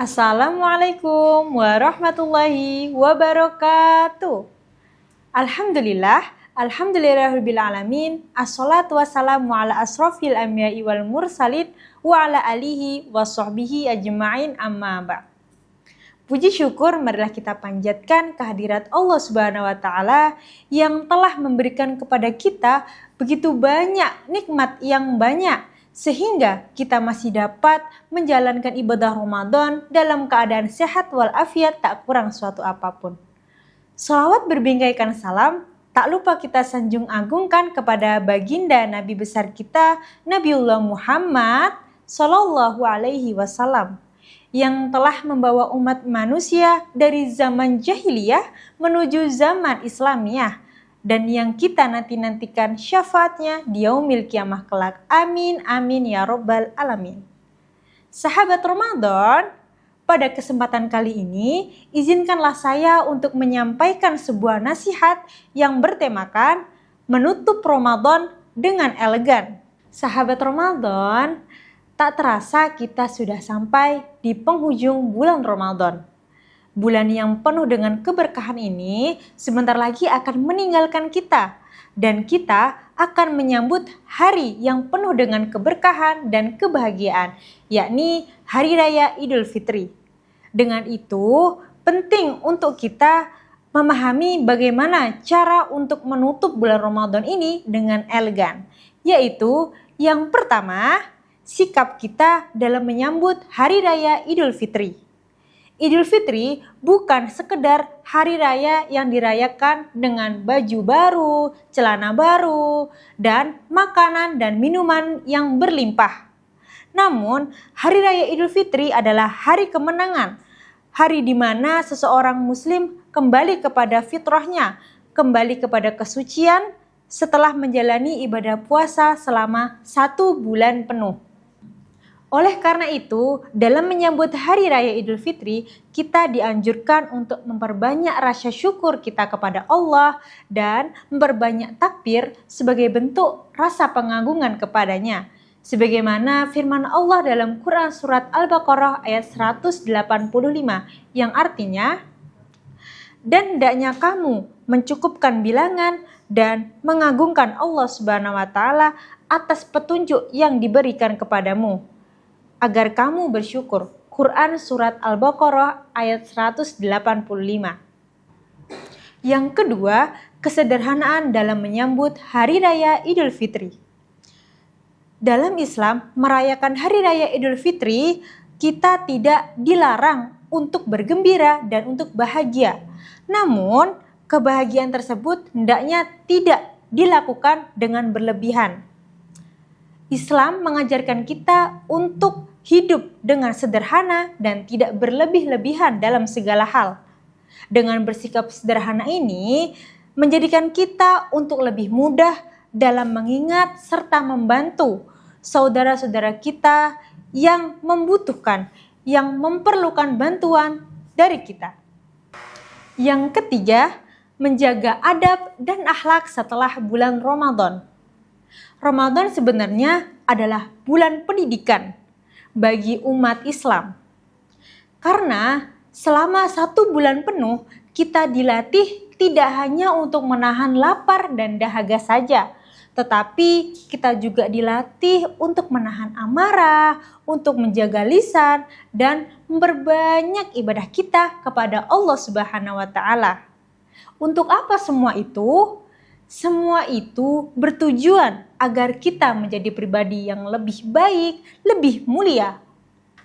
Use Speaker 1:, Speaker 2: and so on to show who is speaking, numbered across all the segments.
Speaker 1: Assalamualaikum warahmatullahi wabarakatuh. Alhamdulillahirabbil assalatu wassalamu ala asrofil anbiya'i wal mursalin wa ala alihi wa sahbihi ajma'in amma ba'd. Puji syukur marilah kita panjatkan kehadirat Allah Subhanahu wa taala yang telah memberikan kepada kita begitu banyak nikmat yang banyak sehingga kita masih dapat menjalankan ibadah Ramadan dalam keadaan sehat walafiat, tak kurang suatu apapun. Shalawat berbingkaikan salam tak lupa kita sanjung agungkan kepada baginda Nabi besar kita Nabiullah Muhammad Sallallahu Alaihi Wasallam yang telah membawa umat manusia dari zaman jahiliyah menuju zaman Islamiyah, dan yang kita nantikan syafaatnya di yaumil kiamah kelak. Amin, amin ya robbal alamin. Sahabat Ramadan, pada kesempatan kali ini izinkanlah saya untuk menyampaikan sebuah nasihat yang bertemakan menutup Ramadan dengan elegan. Sahabat Ramadan, tak terasa kita sudah sampai di penghujung bulan Ramadan. Bulan yang penuh dengan keberkahan ini sebentar lagi akan meninggalkan kita, dan kita akan menyambut hari yang penuh dengan keberkahan dan kebahagiaan, yakni Hari Raya Idul Fitri. Dengan itu, penting untuk kita memahami bagaimana cara untuk menutup bulan Ramadan ini dengan elegan, yaitu yang pertama, sikap kita dalam menyambut Hari Raya Idul Fitri. Idul Fitri bukan sekedar hari raya yang dirayakan dengan baju baru, celana baru, dan makanan dan minuman yang berlimpah. Namun, Hari Raya Idul Fitri adalah hari kemenangan, hari di mana seseorang muslim kembali kepada fitrahnya, kembali kepada kesucian setelah menjalani ibadah puasa selama 1 bulan penuh. Oleh karena itu, dalam menyambut Hari Raya Idul Fitri, kita dianjurkan untuk memperbanyak rasa syukur kita kepada Allah dan memperbanyak takbir sebagai bentuk rasa pengagungan kepadanya. Sebagaimana firman Allah dalam Quran Surat Al-Baqarah ayat 185 yang artinya, "Dan hendaknya kamu mencukupkan bilangan dan mengagungkan Allah Subhanahu wa taala atas petunjuk yang diberikan kepadamu, agar kamu bersyukur." Quran Surat Al-Baqarah ayat 185. Yang kedua, kesederhanaan dalam menyambut Hari Raya Idul Fitri. Dalam Islam, merayakan Hari Raya Idul Fitri, kita tidak dilarang untuk bergembira dan untuk bahagia. Namun, kebahagiaan tersebut hendaknya tidak dilakukan dengan berlebihan. Islam mengajarkan kita untuk hidup dengan sederhana dan tidak berlebih-lebihan dalam segala hal. Dengan bersikap sederhana ini, menjadikan kita untuk lebih mudah dalam mengingat serta membantu saudara-saudara kita yang membutuhkan, yang memerlukan bantuan dari kita. Yang ketiga, menjaga adab dan akhlak setelah bulan Ramadan. Ramadan sebenarnya adalah bulan pendidikan bagi umat Islam. Karena selama 1 bulan penuh kita dilatih tidak hanya untuk menahan lapar dan dahaga saja, tetapi kita juga dilatih untuk menahan amarah, untuk menjaga lisan, dan memperbanyak ibadah kita kepada Allah Subhanahu wa taala. Untuk apa semua itu? Semua itu bertujuan agar kita menjadi pribadi yang lebih baik, lebih mulia.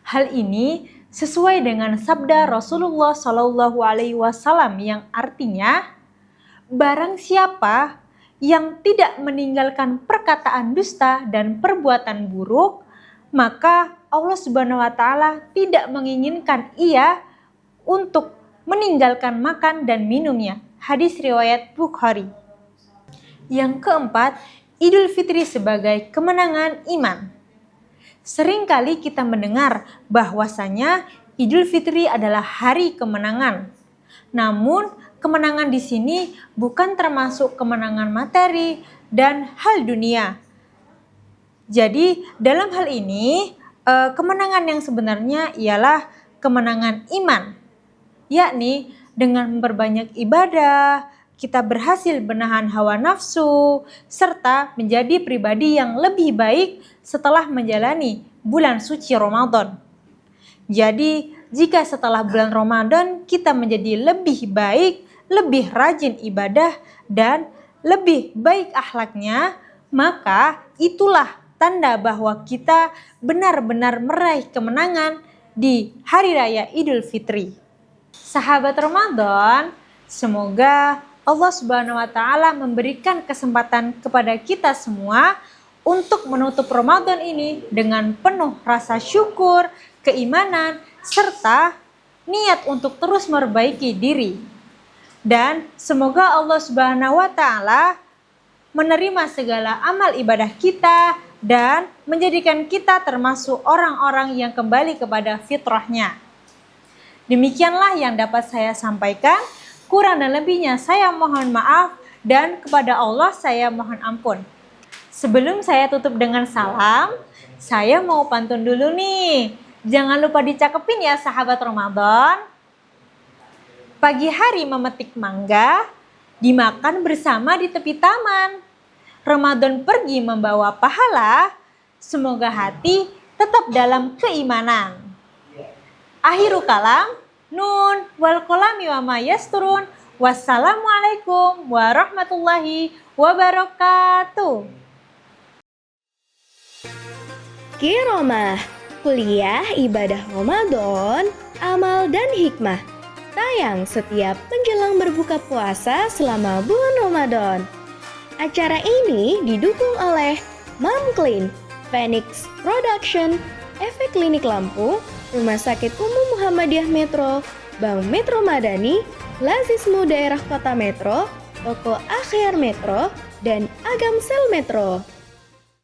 Speaker 1: Hal ini sesuai dengan sabda Rasulullah Shallallahu Alaihi Wasallam yang artinya, barang siapa yang tidak meninggalkan perkataan dusta dan perbuatan buruk, maka Allah Subhanahu wa taala tidak menginginkan ia untuk meninggalkan makan dan minumnya. Hadis riwayat Bukhari. Yang keempat, Idul Fitri sebagai kemenangan iman. Seringkali kita mendengar bahwasanya Idul Fitri adalah hari kemenangan. Namun, kemenangan di sini bukan termasuk kemenangan materi dan hal dunia. Jadi, dalam hal ini, kemenangan yang sebenarnya ialah kemenangan iman, yakni dengan memperbanyak ibadah, kita berhasil menahan hawa nafsu, serta menjadi pribadi yang lebih baik setelah menjalani bulan suci Ramadan. Jadi, jika setelah bulan Ramadan kita menjadi lebih baik, lebih rajin ibadah, dan lebih baik akhlaknya, maka itulah tanda bahwa kita benar-benar meraih kemenangan di Hari Raya Idul Fitri. Sahabat Ramadan, semoga Allah Subhanahu wa Ta'ala memberikan kesempatan kepada kita semua untuk menutup Ramadan ini dengan penuh rasa syukur, keimanan, serta niat untuk terus memperbaiki diri. Dan semoga Allah Subhanahu wa Ta'ala menerima segala amal ibadah kita dan menjadikan kita termasuk orang-orang yang kembali kepada fitrahnya. Demikianlah yang dapat saya sampaikan. Kurang dan lebihnya saya mohon maaf dan kepada Allah saya mohon ampun. Sebelum saya tutup dengan salam, saya mau pantun dulu nih. Jangan lupa dicakepin ya sahabat Ramadan. Pagi hari memetik mangga, dimakan bersama di tepi taman. Ramadan pergi membawa pahala, semoga hati tetap dalam keimanan. Akhiru kalam. Nun wal qalami wa ma yasturun. Wassalamualaikum warahmatullahi wabarakatuh.
Speaker 2: Qiyamah, kuliah ibadah Ramadan, amal dan hikmah. Tayang setiap menjelang berbuka puasa selama bulan Ramadan. Acara ini didukung oleh Mamklin, Phoenix Production, Efek Klinik Lampung, Rumah Sakit Umum Muhammadiyah Metro, Bank Metro Madani, Lazismu Daerah Kota Metro, Toko Akhyar Metro, dan Agamsel Metro.